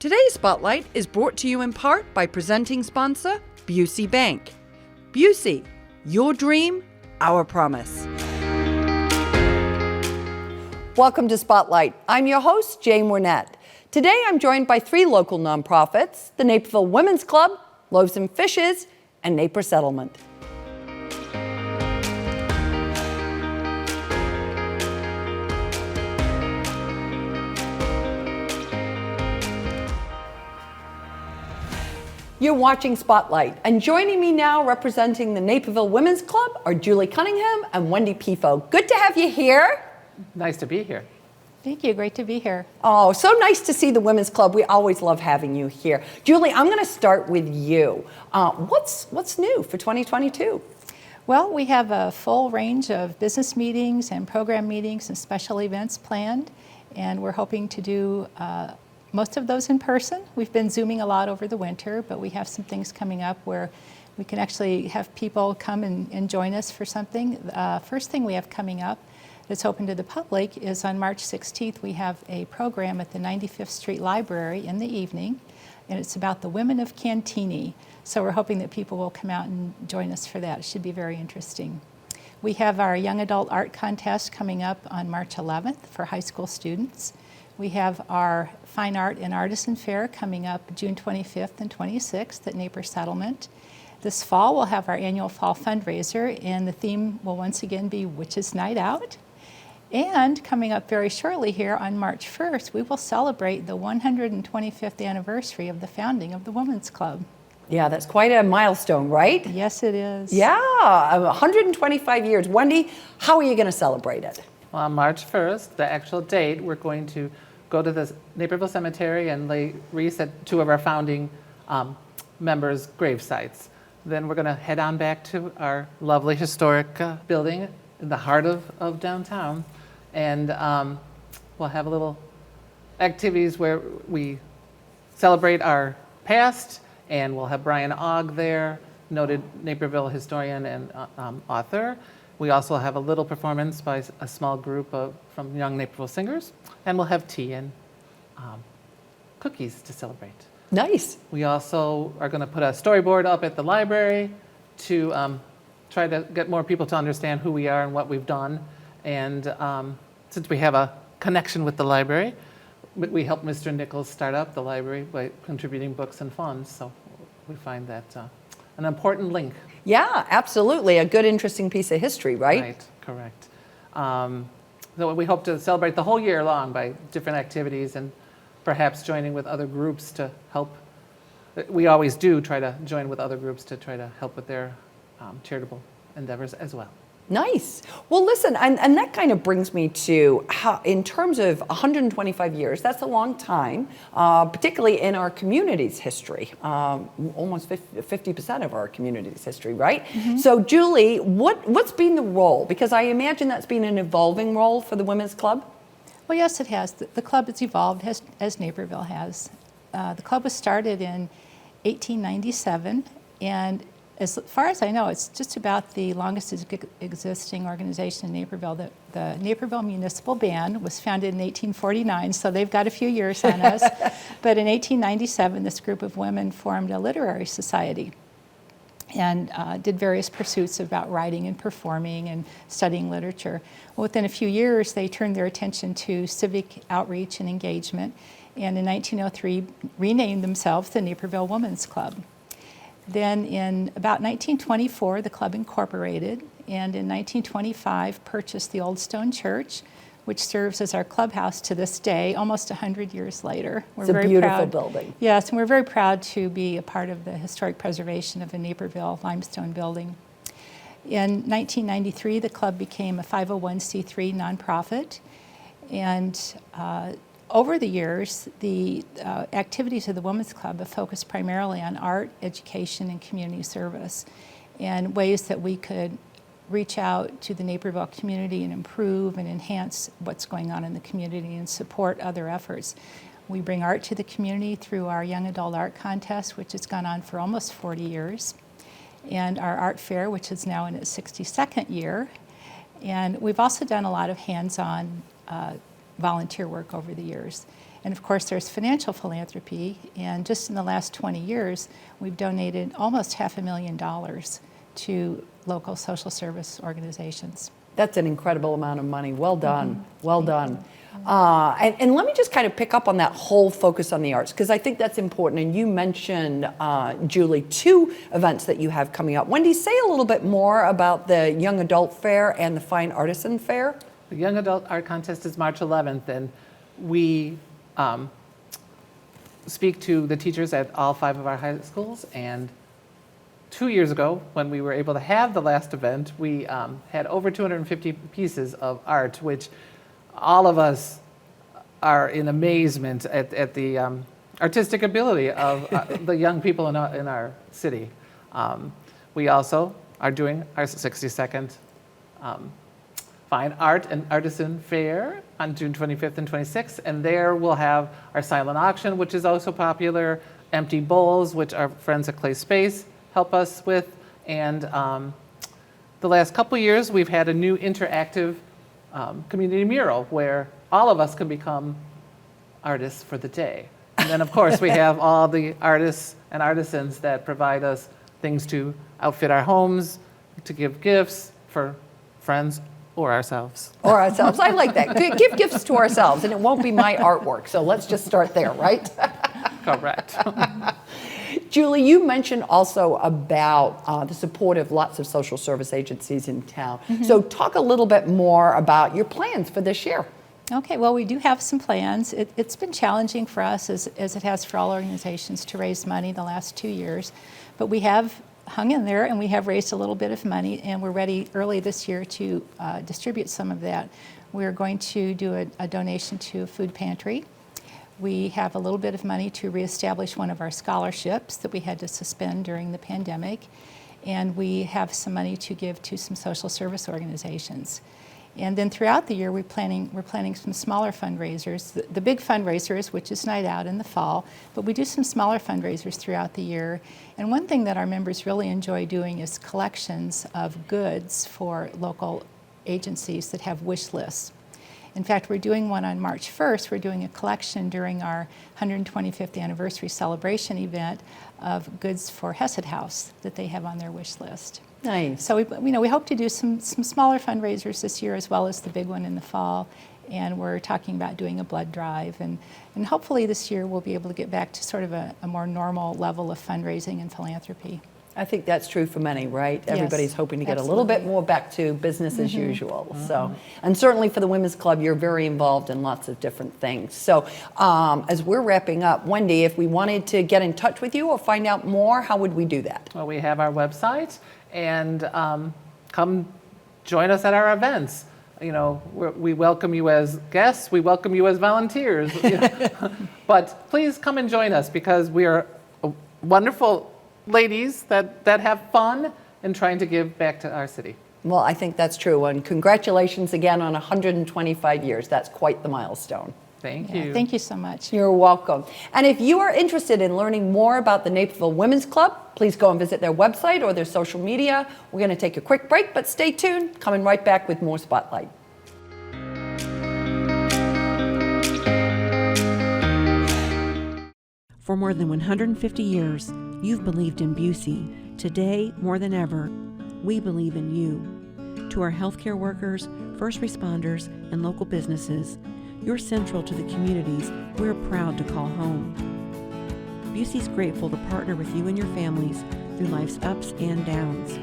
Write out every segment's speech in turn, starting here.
Today's Spotlight is brought to you in part by presenting sponsor, Busey Bank. Busey, your dream, our promise. Welcome to Spotlight. I'm your host, Jane Wernette. Today I'm joined by three local nonprofits, the Naperville Women's Club, Loaves and Fishes, and Napa Settlement. You're watching Spotlight, and joining me now representing the Naperville Women's Club are Julie Cunningham and Wendy Piepho. Good to have you here. Nice to be here. Thank you. Great to be here. Oh, so nice to see the Women's Club. We always love having you here. Julie, I'm going to start with you. What's new for 2022? Well, we have a full range of business meetings and program meetings and special events planned, and we're hoping to do most of those in person. We've been Zooming a lot over the winter, but we have some things coming up where we can actually have people come and join us for something. First thing we have coming up that's open to the public is on March 16th, we have a program at the 95th Street Library in the evening, and it's about the women of Cantini. So we're hoping that people will come out and join us for that. It should be very interesting. We have our Young Adult Art Contest coming up on March 11th for high school students. We have our Fine Art and Artisan Fair coming up June 25th and 26th at Napa Settlement. This fall, we'll have our annual fall fundraiser, and the theme will once again be Witches' Night Out. And coming up very shortly here on March 1st, we will celebrate the 125th anniversary of the founding of the Women's Club. Yeah, that's quite a milestone, right? Yes, it is. Yeah, 125 years. Wendy, how are you going to celebrate it? Well, on March 1st, the actual date, we're going to go to the Naperville Cemetery and lay wreaths at two of our founding members' grave sites. Then we're going to head on back to our lovely historic building in the heart of downtown. And we'll have a little activities where we celebrate our past, and we'll have Brian Ogg there, noted Naperville historian and author. We also have a little performance by a small group from young Naperville singers, and we'll have tea and cookies to celebrate. Nice. We also are going to put a storyboard up at the library to try to get more people to understand who we are and what we've done. And since we have a connection with the library, we helped Mr. Nichols start up the library by contributing books and funds. So we find that an important link. Yeah, absolutely. A good, interesting piece of history, right? Right, correct. So we hope to celebrate the whole year long by different activities and perhaps joining with other groups to help. We always do try to join with other groups to try to help with their charitable endeavors as well. Nice. Well, listen, and that kind of brings me to how, in terms of 125 years, that's a long time, particularly in our community's history, almost 50% of our community's history, right? Mm-hmm. So, Julie, what's been the role? Because I imagine that's been an evolving role for the Women's Club. Well, yes, it has. The club has evolved as Naperville has. The club was started in 1897, and as far as I know, it's just about the longest existing organization in Naperville. The Naperville Municipal Band was founded in 1849, so they've got a few years on us. But in 1897, this group of women formed a literary society and did various pursuits about writing and performing and studying literature. Well, within a few years, they turned their attention to civic outreach and engagement, and in 1903 renamed themselves the Naperville Women's Club. Then in about 1924, the club incorporated, and in 1925 purchased the Old Stone Church, which serves as our clubhouse to this day, almost 100 years later. It's a beautiful building. Yes, and we're very proud to be a part of the historic preservation of a Naperville limestone building. In 1993, the club became a 501c3 nonprofit, and over the years, the activities of the Women's Club have focused primarily on art, education, and community service, and ways that we could reach out to the Naperville community and improve and enhance what's going on in the community and support other efforts. We bring art to the community through our Young Adult Art Contest, which has gone on for almost 40 years, and our art fair, which is now in its 62nd year. And we've also done a lot of hands-on volunteer work over the years. And of course, there's financial philanthropy. And just in the last 20 years, we've donated almost $500,000 to local social service organizations. That's an incredible amount of money. Well done. Well done. And let me just kind of pick up on that whole focus on the arts, because I think that's important. And you mentioned, Julie, 2 events that you have coming up. Wendy, say a little bit more about the Young Adult Fair and the Fine Artisan Fair. The Young Adult Art Contest is March 11th, and we speak to the teachers at all 5 of our high schools. And 2 years ago, when we were able to have the last event, we had over 250 pieces of art, which all of us are in amazement at the artistic ability of the young people in our city. We also are doing our 62nd Fine Art and Artisan Fair on June 25th and 26th, and there we'll have our silent auction, which is also popular, empty bowls, which our friends at Clay Space help us with, and the last couple years we've had a new interactive community mural where all of us can become artists for the day. And then of course we have all the artists and artisans that provide us things to outfit our homes, to give gifts for friends or ourselves. Or ourselves. I like that. Give gifts to ourselves, and it won't be my artwork. So let's just start there, right? Correct. Julie, you mentioned also about the support of lots of social service agencies in town. So talk a little bit more about your plans for this year. Okay, well, we do have some plans. It's been challenging for us, as it has for all organizations, to raise money the last 2 years. But we have hung in there, and we have raised a little bit of money, and we're ready early this year to distribute some of that. We're going to do a donation to a food pantry. We have a little bit of money to reestablish one of our scholarships that we had to suspend during the pandemic. And we have some money to give to some social service organizations. And then throughout the year, we're planning some smaller fundraisers. The big fundraisers, which is Night Out in the fall, but we do some smaller fundraisers throughout the year. And one thing that our members really enjoy doing is collections of goods for local agencies that have wish lists. In fact, we're doing one on March 1st. We're doing a collection during our 125th anniversary celebration event of goods for Hesed House that they have on their wish list. Nice. So we hope to do some smaller fundraisers this year, as well as the big one in the fall. And we're talking about doing a blood drive. And hopefully this year we'll be able to get back to sort of a more normal level of fundraising and philanthropy. I think that's true for many, right? Yes, Everybody's hoping to get absolutely. a little bit more back to business as usual. So, and certainly for the Women's Club, you're very involved in lots of different things. So as we're wrapping up, Wendy, if we wanted to get in touch with you or find out more, how would we do that? Well, we have our website, and come join us at our events. You know, we welcome you as guests, we welcome you as volunteers. But please come and join us, because we are wonderful ladies that have fun and trying to give back to our city. Well, I think that's true. And congratulations again on 125 years. That's quite the milestone. Thank Yeah, you. thank you so much. You're welcome. And if you are interested in learning more about the Naperville Women's Club, please go and visit their website or their social media. We're going to take a quick break, but stay tuned. Coming right back with more Spotlight. For more than 150 years, you've believed in Busey. Today, more than ever, we believe in you. To our healthcare workers, first responders, and local businesses, you're central to the communities we're proud to call home. Busey's grateful to partner with you and your families through life's ups and downs,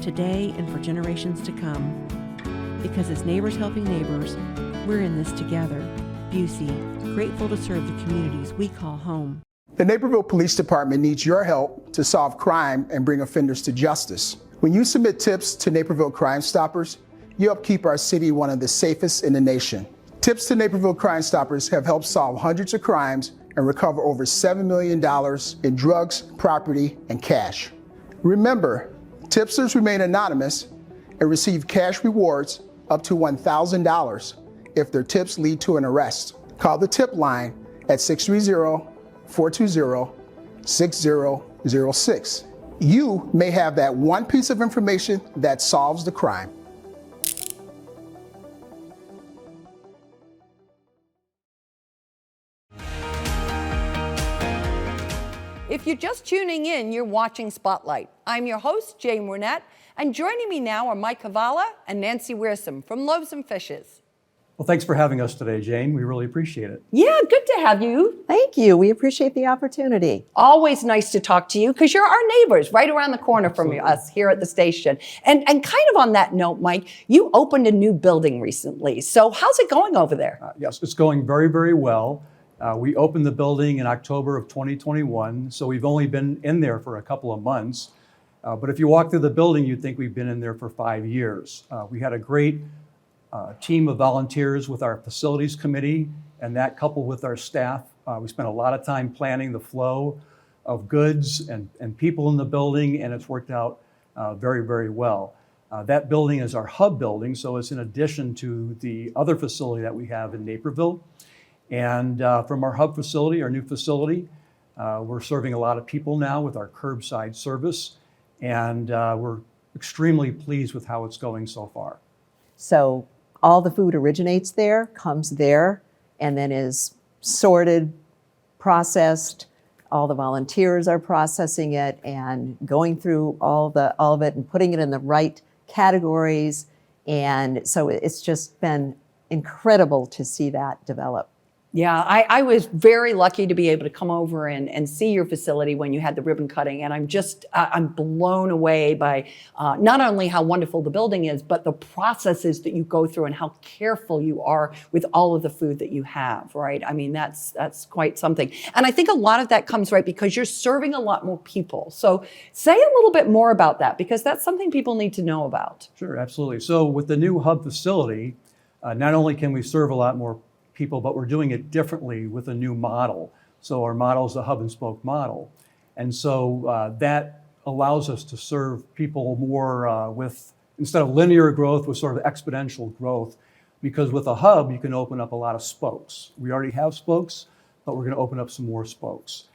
today and for generations to come. Because as neighbors helping neighbors, we're in this together. Busey, grateful to serve the communities we call home. The Naperville Police Department needs your help to solve crime and bring offenders to justice. When you submit tips to Naperville Crime Stoppers, you help keep our city one of the safest in the nation. Tips to Naperville Crime Stoppers have helped solve hundreds of crimes and recover over $7 million in drugs, property, and cash. Remember, tipsters remain anonymous and receive cash rewards up to $1,000 if their tips lead to an arrest. Call the tip line at 630-420-6006. You may have that one piece of information that solves the crime. If you're just tuning in, you're watching Spotlight. I'm your host, Jane Wernette, and joining me now are Mike Havala and Nancy Wiersum from Loaves and Fishes. Well, thanks for having us today, Jane. We really appreciate it. Yeah, good to have you. Thank you. We appreciate the opportunity. Always nice to talk to you because you're our neighbors right around the corner from us here at the station. And kind of on that note, Mike, you opened a new building recently. So how's it going over there? Yes, it's going very, very well. We opened the building in October of 2021, so we've only been in there for a couple of months. But if you walk through the building, you'd think we've been in there for 5 years. We had a great team of volunteers with our facilities committee, and that coupled with our staff, we spent a lot of time planning the flow of goods and people in the building, and it's worked out very, very well. That building is our hub building, so it's in addition to the other facility that we have in Naperville. And from our hub facility, our new facility, we're serving a lot of people now with our curbside service, and we're extremely pleased with how it's going so far. So all the food originates there, comes there, and then is sorted, processed. All the volunteers are processing it and going through all of it and putting it in the right categories. And so it's just been incredible to see that develop. Yeah, I was very lucky to be able to come over and see your facility when you had the ribbon cutting. And I'm blown away by not only how wonderful the building is, but the processes that you go through and how careful you are with all of the food that you have, right? I mean, that's quite something. And I think a lot of that comes, right, because you're serving a lot more people. So say a little bit more about that, because that's something people need to know about. Sure, absolutely. So with the new hub facility, not only can we serve a lot more people, but we're doing it differently with a new model. So our model is the hub and spoke model. And so that allows us to serve people more with, instead of linear growth, with sort of exponential growth. Because with a hub, you can open up a lot of spokes. We already have spokes, but we're gonna open up some more spokes.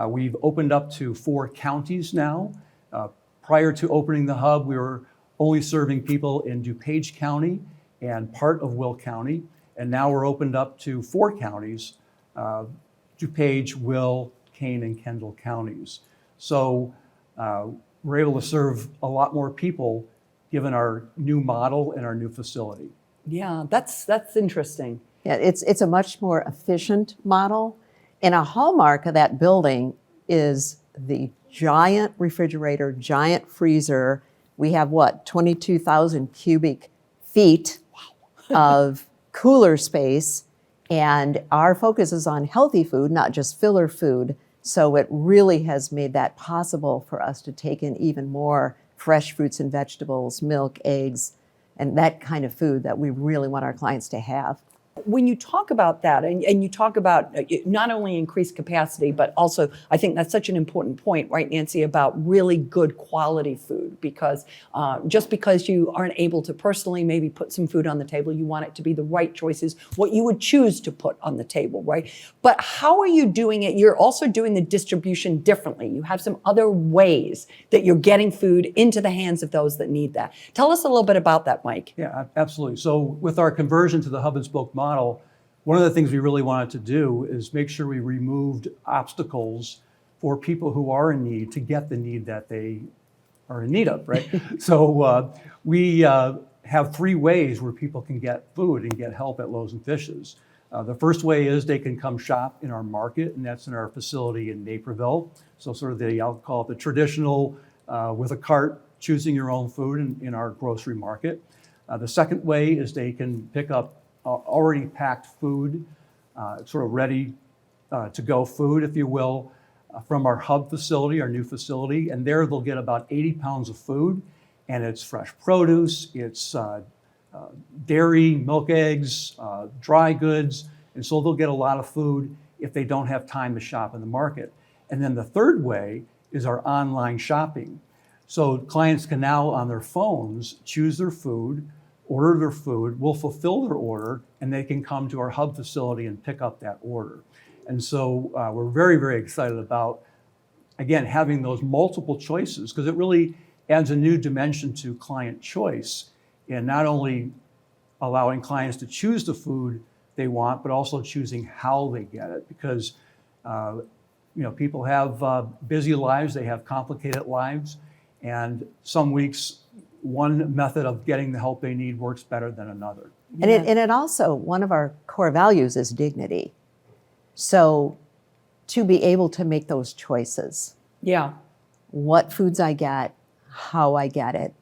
We've opened up to 4 counties now. Prior to opening the hub, we were only serving people in DuPage County and part of Will County. And now we're opened up to 4 counties, DuPage, Will, Kane, and Kendall counties. So we're able to serve a lot more people given our new model and our new facility. Yeah, that's interesting. Yeah, it's a much more efficient model. And a hallmark of that building is the giant refrigerator, giant freezer. We have 22,000 cubic feet of cooler space, and our focus is on healthy food, not just filler food. So it really has made that possible for us to take in even more fresh fruits and vegetables, milk, eggs, and that kind of food that we really want our clients to have. When you talk about that, and you talk about not only increased capacity, but also, I think that's such an important point, right, Nancy, about really good quality food, because just because you aren't able to personally maybe put some food on the table, you want it to be the right choices, what you would choose to put on the table, right? But how are you doing it? You're also doing the distribution differently. You have some other ways that you're getting food into the hands of those that need that. Tell us a little bit about that, Mike. Yeah, absolutely. So with our conversion to the hub and spoke model, one of the things we really wanted to do is make sure we removed obstacles for people who are in need to get the need that they are in need of, right? So we have 3 ways where people can get food and get help at Loaves and Fishes. The first way is they can come shop in our market, and that's in our facility in Naperville. So sort of I'll call it the traditional with a cart, choosing your own food in our grocery market. The second way is they can pick up already packed food, sort of ready to go food, if you will, from our hub facility, our new facility. And there they'll get about 80 pounds of food, and it's fresh produce, it's dairy, milk, eggs, dry goods. And so they'll get a lot of food if they don't have time to shop in the market. And then the third way is our online shopping. So clients can now on their phones choose their food, order their food, we'll fulfill their order, and they can come to our hub facility and pick up that order. And so we're very, very excited about, again, having those multiple choices, because it really adds a new dimension to client choice, and not only allowing clients to choose the food they want, but also choosing how they get it. Because People have busy lives, they have complicated lives, and some weeks one method of getting the help they need works better than another. And it also, one of our core values is dignity. So to be able to make those choices, Yeah. what foods I get, how I get it,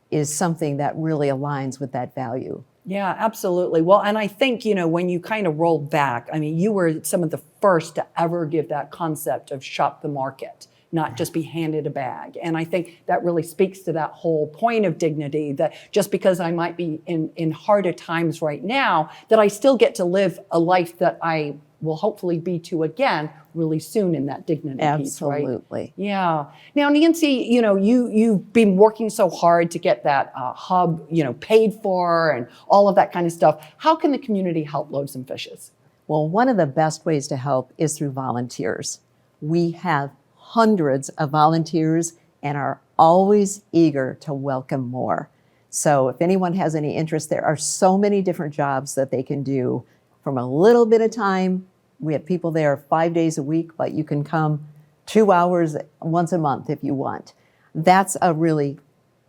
is something that really aligns with that value. Yeah, absolutely. Well, and I think, when you kind of roll back, I mean, you were some of the first to ever give that concept of shop the market, not just be handed a bag. And I think that really speaks to that whole point of dignity, that just because I might be in harder times right now, that I still get to live a life that I will hopefully be to again really soon in that dignity piece, right? Absolutely. Yeah. Now, Nancy, you've been working so hard to get that hub, paid for and all of that kind of stuff. How can the community help Loaves and Fishes? Well, one of the best ways to help is through volunteers. We have hundreds of volunteers and are always eager to welcome more. So if anyone has any interest, there are so many different jobs that they can do from a little bit of time. We have people there 5 days a week, but you can come 2 hours once a month if you want. That's a really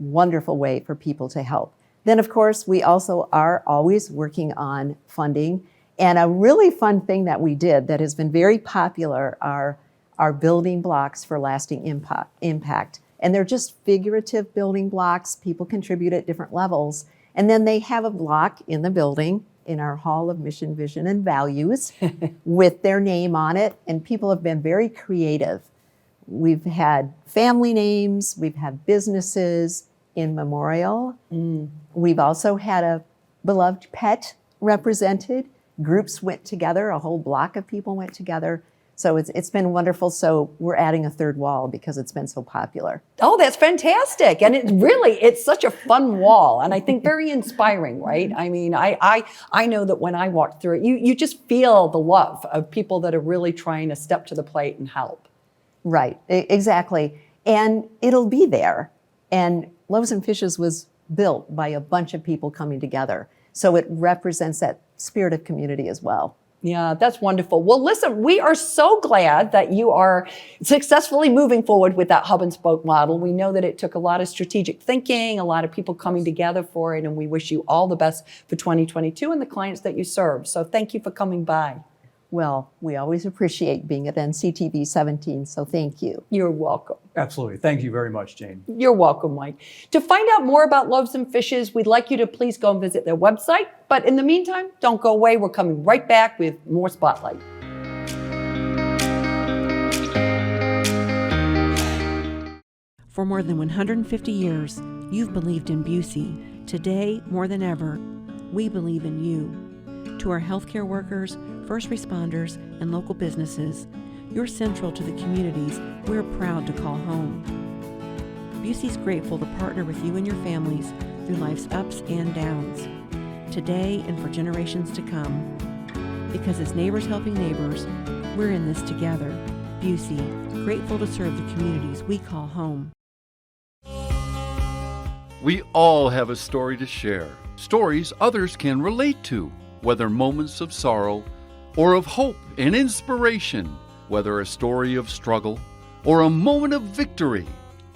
wonderful way for people to help. Then, of course, we also are always working on funding. And a really fun thing that we did that has been very popular are our building blocks for lasting impact. And they're just figurative building blocks. People contribute at different levels. And then they have a block in the building in our Hall of Mission, Vision, and Values with their name on it. And people have been very creative. We've had family names, we've had businesses in memorial. We've also had a beloved pet represented. Groups went together, a whole block of people went together. So it's been wonderful. So we're adding a third wall because it's been so popular. Oh, that's fantastic. And it's such a fun wall. And I think very inspiring, right? I mean, I know that when I walk through it, you just feel the love of people that are really trying to step to the plate and help. Right, exactly. And it'll be there. And Loaves and Fishes was built by a bunch of people coming together. So it represents that spirit of community as well. Yeah, that's wonderful. Well, listen, we are so glad that you are successfully moving forward with that hub and spoke model. We know that it took a lot of strategic thinking, a lot of people coming together for it, and we wish you all the best for 2022 and the clients that you serve. So thank you for coming by. Well, we always appreciate being at NCTV 17, so thank you. You're welcome. Absolutely. Thank you very much, Jane. You're welcome, Mike. To find out more about Loaves and Fishes, we'd like you to please go and visit their website. But in the meantime, don't go away. We're coming right back with more Spotlight. For more than 150 years, you've believed in Busey. Today, more than ever, we believe in you. To our healthcare workers, first responders, and local businesses, you're central to the communities we're proud to call home. Busey's grateful to partner with you and your families through life's ups and downs, today and for generations to come. Because as neighbors helping neighbors, we're in this together. Busey, grateful to serve the communities we call home. We all have a story to share, stories others can relate to, whether moments of sorrow or of hope and inspiration, whether a story of struggle or a moment of victory.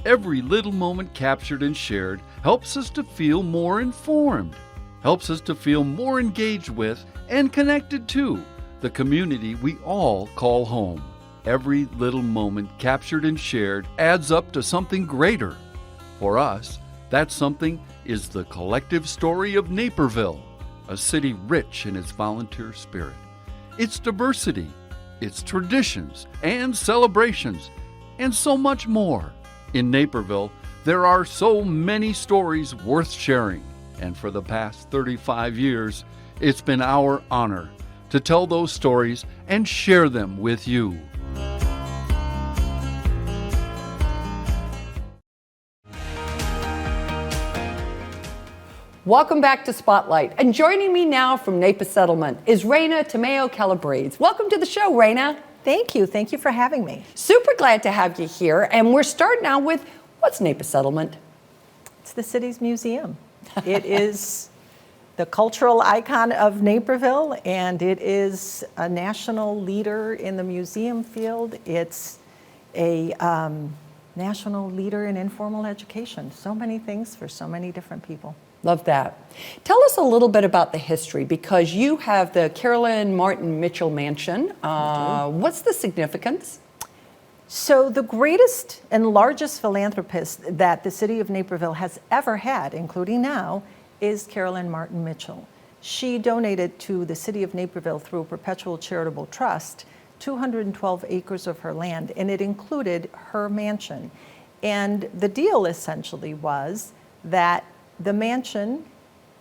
Every little moment captured and shared helps us to feel more informed, helps us to feel more engaged with and connected to the community we all call home. Every little moment captured and shared adds up to something greater. For us, that something is the collective story of Naperville, a city rich in its volunteer spirit, its diversity, its traditions and celebrations, and so much more. In Naperville, there are so many stories worth sharing, and for the past 35 years, it's been our honor to tell those stories and share them with you. Welcome back to Spotlight. And joining me now from Napa Settlement is Rena Tamayo-Calabrese. Welcome to the show, Rena. Thank you. Thank you for having me. Super glad to have you here. And we're starting out with, what's Napa Settlement? It's the city's museum. It is the cultural icon of Naperville, and it is a national leader in the museum field. It's a national leader in informal education. So many things for so many different people. Love that. Tell us a little bit about the history, because you have the Carolyn Martin Mitchell Mansion. What's the significance? So the greatest and largest philanthropist that the city of Naperville has ever had, including now, is Carolyn Martin Mitchell. She donated to the city of Naperville through a perpetual charitable trust 212 acres of her land, and it included her mansion. And the deal essentially was that the mansion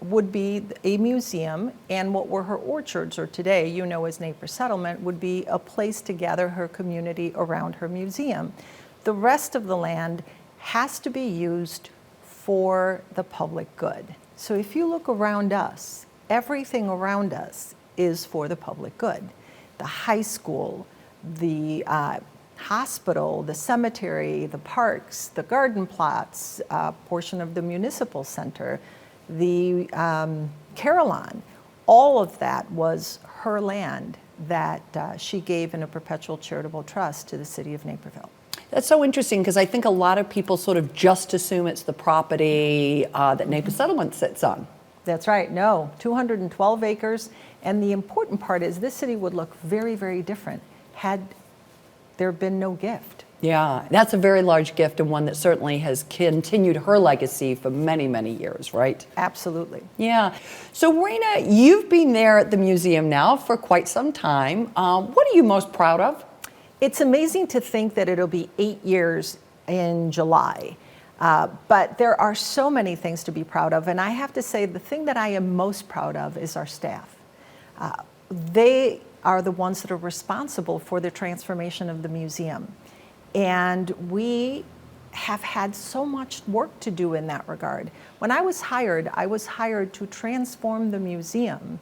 would be a museum, and what were her orchards, or today you know as Napa Settlement, would be a place to gather her community around her museum. The rest of the land has to be used for the public good. So if you look around us, everything around us is for the public good. The high school, the hospital, the cemetery, the parks, the garden plots, portion of the municipal center, the Carolyn, all of that was her land that she gave in a perpetual charitable trust to the city of Naperville. That's so interesting, because I think a lot of people sort of just assume it's the property that Napa Settlement sits on. That's right. No, 212 acres. And the important part is this city would look very, very different had there been no gift. Yeah, that's a very large gift, and one that certainly has continued her legacy for many, many years, right? Absolutely. Yeah. So, Rena, you've been there at the museum now for quite some time. What are you most proud of? It's amazing to think that it'll be 8 years in July. But there are so many things to be proud of, and I have to say the thing that I am most proud of is our staff. They are the ones that are responsible for the transformation of the museum. And we have had so much work to do in that regard. When I was hired to transform the museum.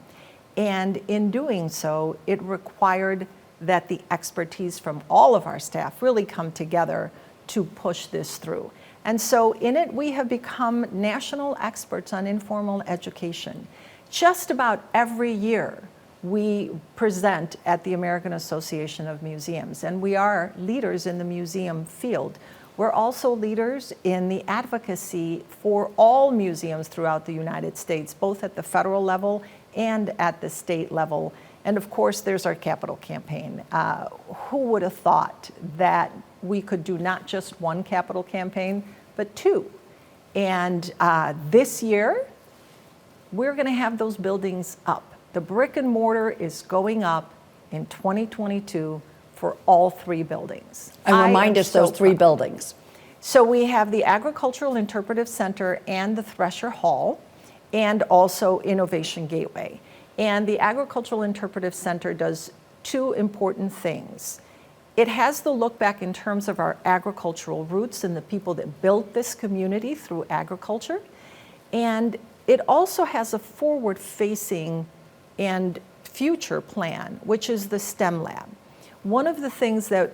And in doing so, it required that the expertise from all of our staff really come together to push this through. And so in it, we have become national experts on informal education. Just about every year, we present at the American Association of Museums, and we are leaders in the museum field. We're also leaders in the advocacy for all museums throughout the United States, both at the federal level and at the state level. And of course, there's our capital campaign. Who would have thought that we could do not just one capital campaign, but two? And this year, we're going to have those buildings up. The brick and mortar is going up in 2022 for all three buildings. And remind us those three buildings. So we have the Agricultural Interpretive Center and the Thresher Hall, and also Innovation Gateway. And the Agricultural Interpretive Center does two important things. It has the look back in terms of our agricultural roots and the people that built this community through agriculture. And it also has a forward-facing and future plan, which is the STEM Lab. One of the things that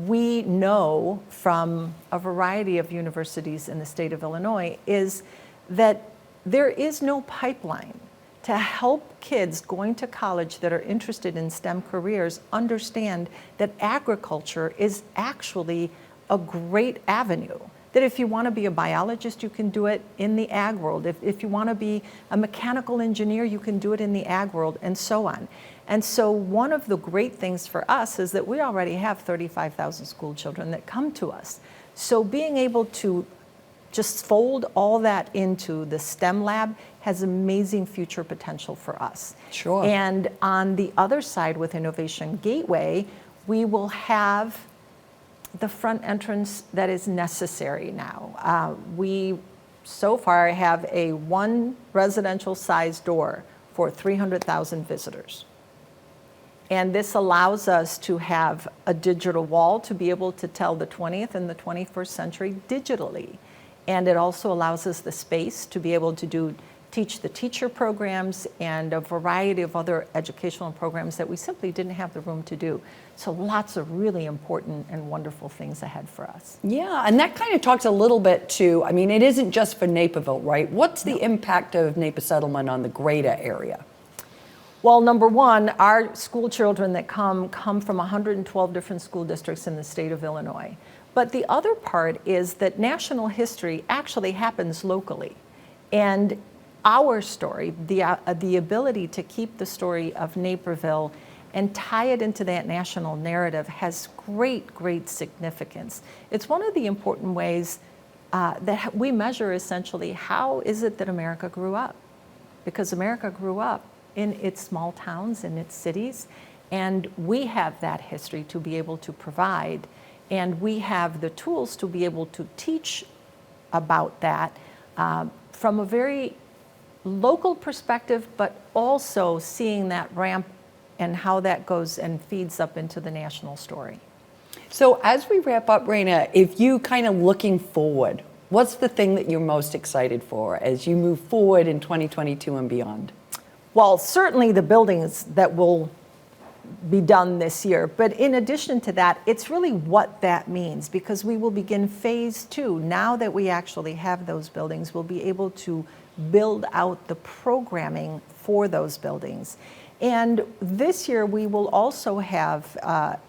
we know from a variety of universities in the state of Illinois is that there is no pipeline to help kids going to college that are interested in STEM careers understand that agriculture is actually a great avenue. That if you want to be a biologist, you can do it in the ag world. If you want to be a mechanical engineer, you can do it in the ag world, and so on. And so one of the great things for us is that we already have 35,000 school children that come to us. So being able to just fold all that into the STEM Lab has amazing future potential for us. Sure. And on the other side with Innovation Gateway, we will have the front entrance that is necessary now. We so far have a one residential size door for 300,000 visitors. And this allows us to have a digital wall to be able to tell the 20th and the 21st century digitally. And it also allows us the space to be able to do teach the teacher programs and a variety of other educational programs that we simply didn't have the room to do. So lots of really important and wonderful things ahead for us. Yeah, and that kind of talks a little bit to, I mean, it isn't just for Naperville, right? What's the impact of Napa Settlement on the greater area? Well, number one, our school children that come from 112 different school districts in the state of Illinois. But the other part is that national history actually happens locally. And our story, the ability to keep the story of Naperville and tie it into that national narrative has great, great significance. It's one of the important ways that we measure essentially how is it that America grew up? Because America grew up in its small towns, in its cities, and we have that history to be able to provide, and we have the tools to be able to teach about that from a very local perspective, but also seeing that ramp and how that goes and feeds up into the national story. So as we wrap up, Rena, if you kind of looking forward, what's the thing that you're most excited for as you move forward in 2022 and beyond? Well, certainly the buildings that will be done this year, but in addition to that, it's really what that means, because we will begin phase 2. Now that we actually have those buildings, we'll be able to build out the programming for those buildings. And this year we will also have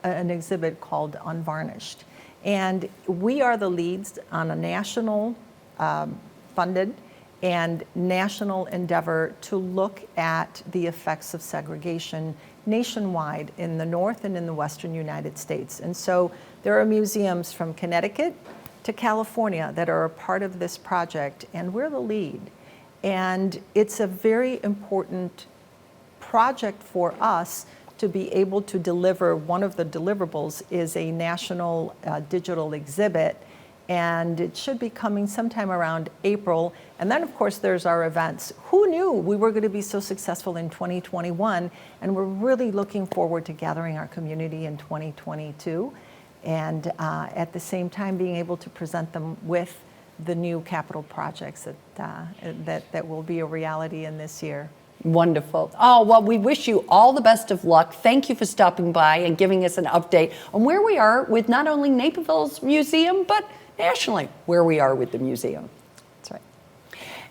an exhibit called Unvarnished. And we are the leads on a national funded and national endeavor to look at the effects of segregation nationwide in the North and in the Western United States. And so there are museums from Connecticut to California that are a part of this project, and we're the lead. And it's a very important project for us to be able to deliver. One of the deliverables is a national digital exhibit, and it should be coming sometime around April. And then, of course, there's our events. Who knew we were going to be so successful in 2021? And we're really looking forward to gathering our community in 2022, and at the same time being able to present them with the new capital projects that will be a reality in this year. Wonderful. Oh, well, we wish you all the best of luck. Thank you for stopping by and giving us an update on where we are with not only Naperville's museum, but nationally where we are with the museum. That's right.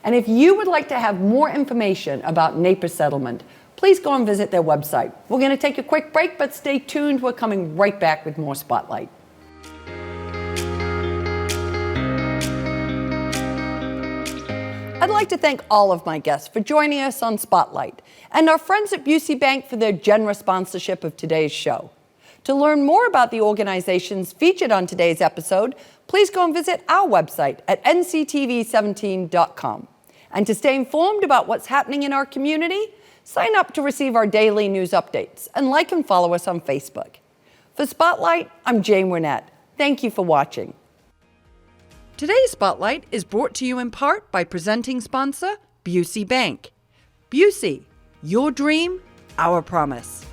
And if you would like to have more information about Napa Settlement, please go and visit their website. We're going to take a quick break, but stay tuned. We're coming right back with more Spotlight. I'd like to thank all of my guests for joining us on Spotlight, and our friends at Busey Bank for their generous sponsorship of today's show. To learn more about the organizations featured on today's episode, please go and visit our website at nctv17.com. And to stay informed about what's happening in our community, sign up to receive our daily news updates and like and follow us on Facebook. For Spotlight, I'm Jane Wernette. Thank you for watching. Today's Spotlight is brought to you in part by presenting sponsor, Busey Bank. Busey, your dream, our promise.